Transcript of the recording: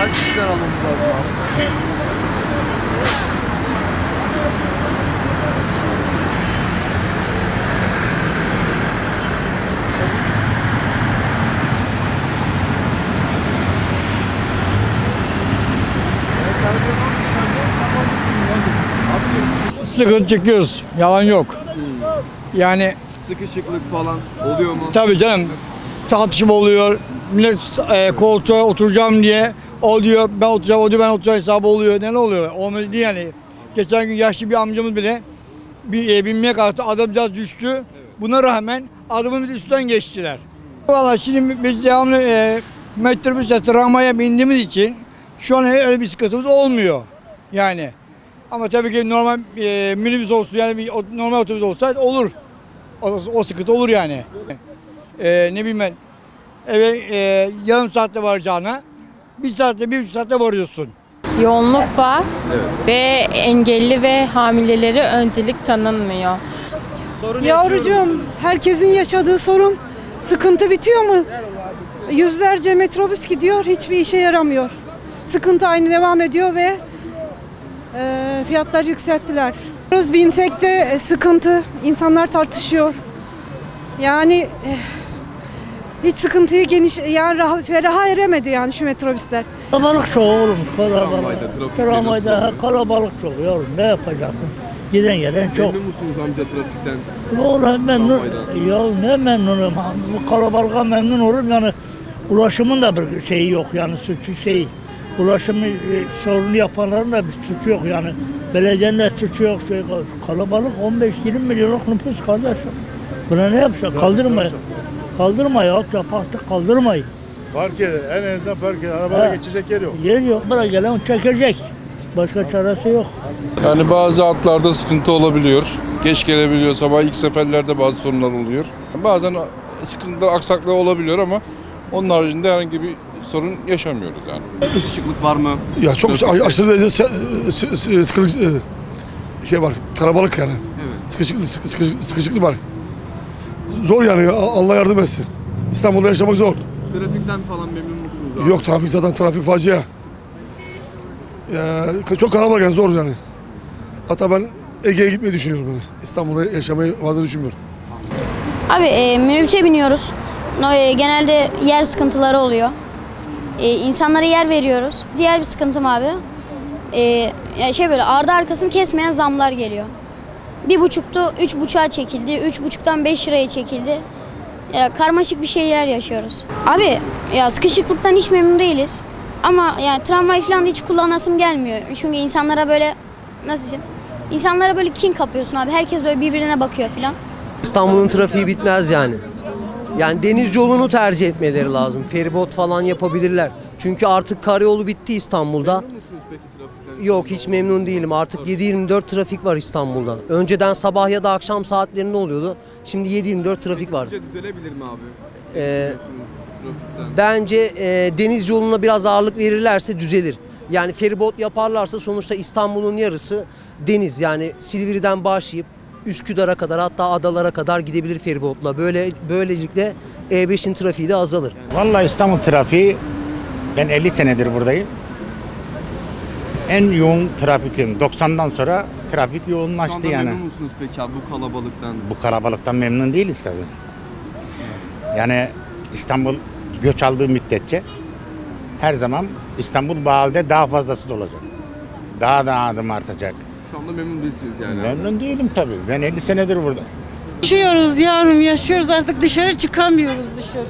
Kaç kişiden almamız lazım abi? Sıkıntı çekiyoruz. Yalan yok. Yani Sıkışıklık falan oluyor mu? tabii canım, tartışma oluyor. Millet koltuğa oturacağım diye o diyor ben oturacağım, o diyor ben oturacağım hesabı oluyor. Ne oluyor? Olmuyor değil yani. Geçen gün yaşlı bir amcamız bile binmeye kalktı. Adamcağız düştü. Evet. Buna rağmen adamın üstten geçtiler. Valla şimdi biz devamlı metrobüse, tramvaya bindiğimiz için şu an öyle bir sıkıntımız olmuyor. Yani. Ama tabii ki normal minibüs olsun, yani bir normal otobüs olsaydı olur. O sıkıntı olur yani. Ne bileyim ben, eve yarım saatte varacağına 1 saatte, 1,5 saatte varıyorsun. Yoğunluk var, Evet. ve engelli ve hamilelere öncelik tanınmıyor. Yavrucuğum, herkesin yaşadığı sorun, sıkıntı bitiyor mu? Yüzlerce metrobüs gidiyor, hiçbir işe yaramıyor. Sıkıntı aynı devam ediyor ve fiyatlar yükselttiler. Binsek de sıkıntı, insanlar tartışıyor. Yani hiç sıkıntıyı feraha eremedi yani şu metrobüsler. Kalabalık çok oğlum, Tramvayda, kalabalık. trafikte Tramvayda nasıl kalabalık çok yavrum, ne yapacaksın? Giden gelen çok. Memnun musunuz amca trafikten? Oğlum memnun, Tramvaydan. ya ne memnunum, bu kalabalığa memnun olurum yani ulaşımın da bir şeyi yok yani suçu ulaşımı sorunu yapanların da bir suçu yok yani belediyenin de suçu yok kalabalık 15-20 milyonluk nüfus kardeşim. Buna ne yapacak? Kaldırmayın, alt yapakta kaldırmayın. Park yeri, en azından park yeri. Arabalara geçecek yer yok. Yer yok. Buraya gelen çekecek. Başka çaresi yok. Yani bazı hatlarda sıkıntı olabiliyor. Geç gelebiliyor, sabah ilk seferlerde bazı sorunlar oluyor. Bazen sıkıntılar, aksaklığı olabiliyor ama onun haricinde herhangi bir sorun yaşamıyoruz yani. Sıkışıklık var mı? Ya çok aşırı derecede sıkıntı şey var, kalabalık yani. Evet. Sıkışıklık var. Zor yani, Allah yardım etsin. İstanbul'da yaşamak zor. Trafikten falan memnun musunuz abi? Yok, trafik facia. Çok kalabalık yani, zor yani. Hatta ben Ege'ye gitmeyi düşünüyorum yani. İstanbul'da yaşamayı fazla düşünmüyorum. Abi minibüse biniyoruz. Genelde yer sıkıntıları oluyor. İnsanlara yer veriyoruz. Diğer bir sıkıntım abi. Böyle ardı arkasını kesmeyen zamlar geliyor. 1,5'tu 3,5'a çekildi. 3,5'tan 5 liraya çekildi. Karmaşık bir şeyler yaşıyoruz. Abi ya sıkışıklıktan hiç memnun değiliz. Ama yani tramvay falan da hiç kullanasım gelmiyor. Çünkü insanlara böyle İnsanlara böyle kin kapıyorsun abi. Herkes böyle birbirine bakıyor falan. İstanbul'un trafiği bitmez yani. Yani deniz yolunu tercih etmeleri lazım. Feribot falan yapabilirler. Çünkü artık karayolu bitti İstanbul'da. Memnun musunuz peki trafikten? Yok, hiç memnun değilim. Artık 7/24 trafik var İstanbul'da. Önceden sabah ya da akşam saatlerinde oluyordu. Şimdi 7/24 trafik var. Sizce düzelebilir mi abi? Trafikten. Bence deniz yoluna biraz ağırlık verirlerse düzelir. Yani feribot yaparlarsa sonuçta İstanbul'un yarısı deniz. Yani Silivri'den başlayıp Üsküdar'a kadar, hatta adalara kadar gidebilir feribotla. Böylelikle E5'in trafiği de azalır. Vallahi İstanbul trafiği, ben 50 senedir buradayım. En yoğun trafikim. 90'dan sonra trafik yoğunlaştı Şu anda yani. memnun musunuz peki abi bu kalabalıktan? Bu kalabalıktan memnun değiliz tabii. Yani İstanbul göç aldığı müddetçe her zaman İstanbul bu halde daha fazlası da olacak. Daha da adım artacak. Şu anda memnun değilsiniz yani. Memnun değilim tabii. Ben 50 senedir burada. Yaşıyoruz yavrum, yaşıyoruz, artık dışarı çıkamıyoruz dışarı.